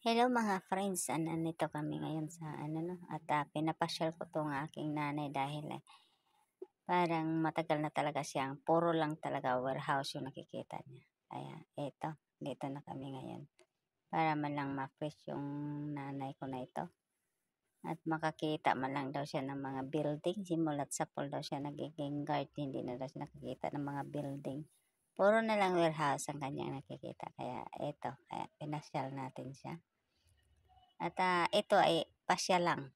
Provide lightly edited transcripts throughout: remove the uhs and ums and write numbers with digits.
Hello mga friends, nandito kami ngayon sa at pinapasyal ko tong aking nanay dahil parang matagal na talaga siyang puro lang talaga warehouse yung nakikita niya. Kaya eto, dito na kami ngayon para man lang ma-fresh yung nanay ko na ito. At makakita man lang daw siya ng mga building. Simulat sa pool daw siya nagiging guard, hindi na daw siya nakikita ng mga building. Puro na lang warehouse ang kanyang nakikita. Kaya eto, kaya pinasyal natin siya. At ito ay pasya lang.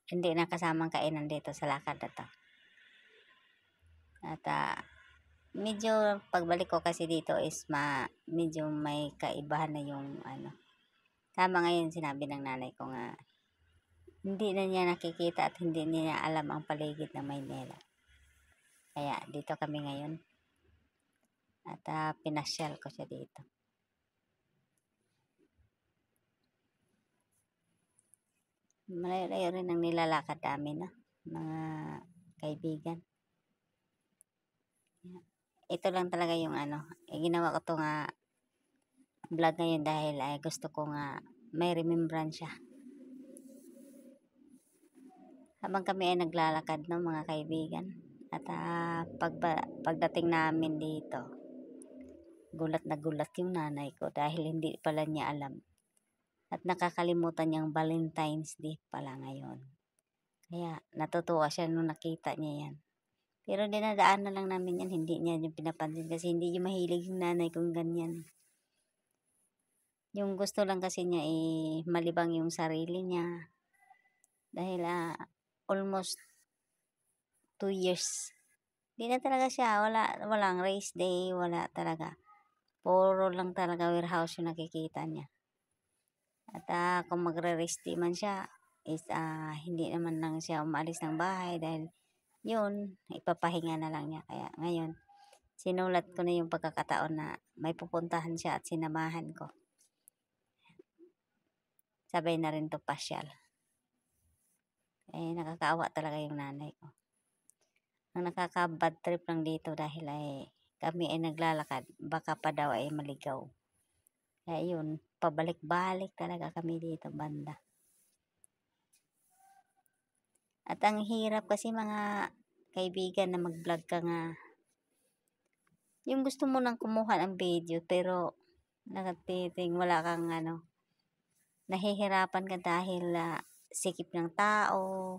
Hindi na kasamang kainan dito sa lakad na to. At medyo pagbalik ko kasi dito is medyo may kaibahan na yung Tama ngayon sinabi ng nanay ko nga, hindi na niya nakikita at hindi niya alam ang paligid ng Maynila. Kaya dito kami ngayon. At pinasyal ko siya dito. Malayo-layo rin ang nilalakad namin, mga kaibigan. Ito lang talaga yung ginawa ko to nga vlog ngayon dahil gusto ko nga may remembrance siya. Habang kami ay naglalakad mga kaibigan. At pagdating namin dito, gulat na gulat yung nanay ko dahil hindi pala niya alam. At nakakalimutan niyang Valentine's Day pala ngayon. Kaya natutuwa siya nung nakita niya yan. Pero dinadaan na lang namin yan, hindi niya yung pinapansin kasi hindi niya mahilig yung nanay kong ganyan. Yung gusto lang kasi niya malibang yung sarili niya. Dahil almost 2 years. Hindi na talaga siya, walang race day, wala talaga. Puro lang talaga warehouse yung nakikita niya. At kung magre-race day man siya, is hindi naman lang siya umalis ng bahay dahil yun, ipapahinga na lang niya. Kaya ngayon, sinulat ko na yung pagkakataon na may pupuntahan siya at sinamahan ko. Sabay na rin to pasyal. Nakakaawa talaga yung nanay ko. Ang nakaka-bad trip lang dito dahil kami ay naglalakad. Baka pa daw ay maligaw. Kaya yun, pabalik-balik talaga kami dito banda. At ang hirap kasi mga kaibigan na mag-vlog ka nga. Yung gusto mo nang kumuha ng video pero nakatiting wala kang nahihirapan ka dahil sikip ng tao.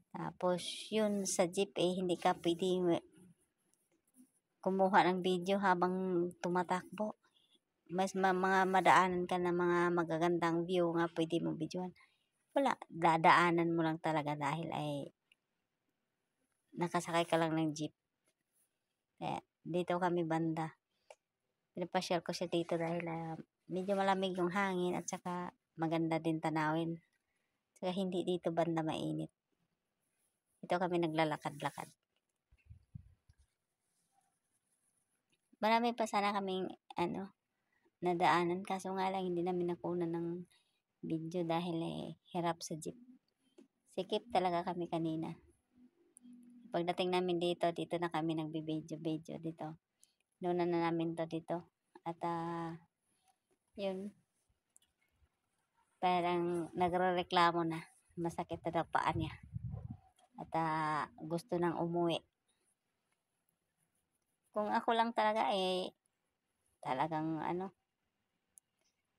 Tapos yun sa jeep hindi ka pwede kumuha ng video habang tumatakbo. Mas mga madaanan ka na mga magagandang view nga pwede mo videoan. Wala, dadaanan mo lang talaga dahil nakasakay ka lang ng jeep. Kaya dito kami banda. Pinapasyal ko siya dito dahil medyo malamig yung hangin at saka maganda din tanawin. Saka hindi dito banda mainit. Ito kami naglalakad-lakad. Marami pa sana kaming nadaanan kaso nga lang hindi namin nakuha ng video dahil hirap sa jeep. Sikip talaga kami kanina. Pagdating namin dito na kami nagbi-video dito. Doon na namin to dito. At yun. Parang nagrereklamo na. Masakit na daw paa niya. At gusto nang umuwi. Kung ako lang talaga talagang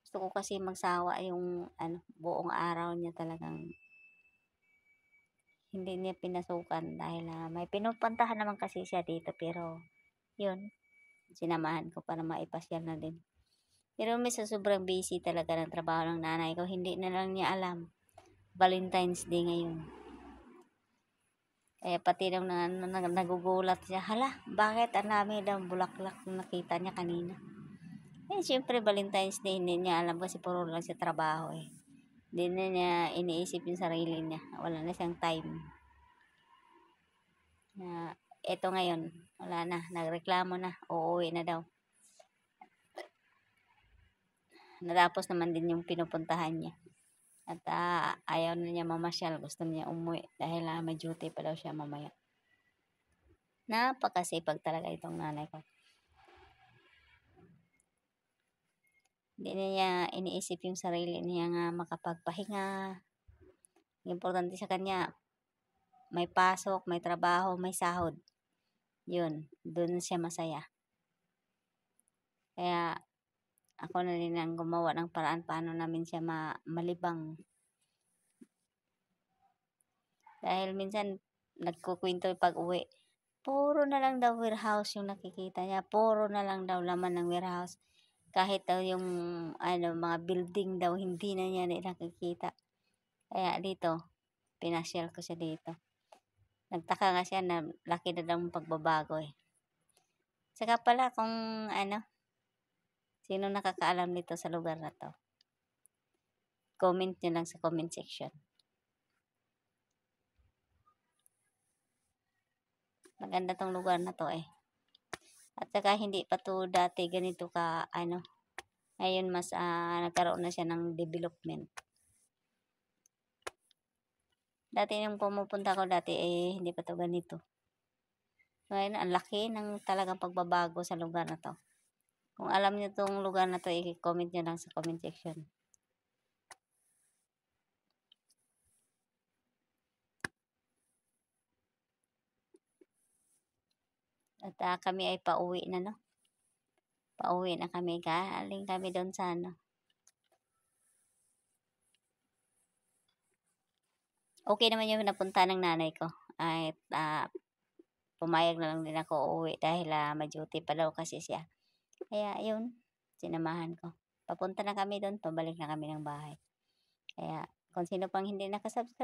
gusto ko kasi magsawa yung buong araw niya talagang hindi niya pinasukan dahil may pinupuntahan naman kasi siya dito pero yun sinamahan ko para maipasyal na din. Pero sa sobrang busy talaga ng trabaho ng nanay ko, hindi na lang niya alam Valentine's Day ngayon. Kaya pati nang nagugulat siya, hala, bakit ang dami daw bulaklak na nakita niya kanina. Siyempre Valentine's Day hindi niya alam kasi puro lang sa trabaho Hindi na niya iniisip yung sarili niya. Wala na siyang time. Eto ngayon, wala na. Nagreklamo na. Uuwi na daw. Natapos naman din yung pinupuntahan niya. At ayaw na niya mamasyal. Gusto niya umuwi. Dahil may duty pa daw siya mamaya. Napakasipag talaga itong nanay ko. Hindi na niya iniisip yung sarili niya nga makapagpahinga. Importante sa kanya, may pasok, may trabaho, may sahod. Yun, dun siya masaya. Kaya ako na rin ang gumawa ng paraan paano namin siya malibang. Dahil minsan nagkukwento pag-uwi, puro na lang daw warehouse yung nakikita niya, puro na lang daw laman ng warehouse. Kahit daw yung mga building daw hindi na niya nakikita. Kaya dito, pinasyal ko siya dito. Nagtaka nga siya na laki na daw ang pagbabago eh. Saka pala kung sino nakakaalam nito sa lugar na to, comment nyo lang sa comment section. Maganda tong lugar na to eh. At saka hindi pa to dati ganito ka ngayon mas nagkaroon na siya ng development. Dati nung pumupunta ko dati hindi pa to ganito. Ngayon ang laki ng talagang pagbabago sa lugar na to. Kung alam niyo tong lugar na to, i-comment nyo lang sa comment section. At kami ay pauwi na no. Pauwi na kami. Galing kami doon sa Okay naman yung napunta ng nanay ko. At pumayag na lang din ako uuwi dahil may duty pa daw kasi siya. Kaya yun, sinamahan ko. Papunta na kami doon, pabalik na kami ng bahay. Kaya kung sino pang hindi nakasubscribe,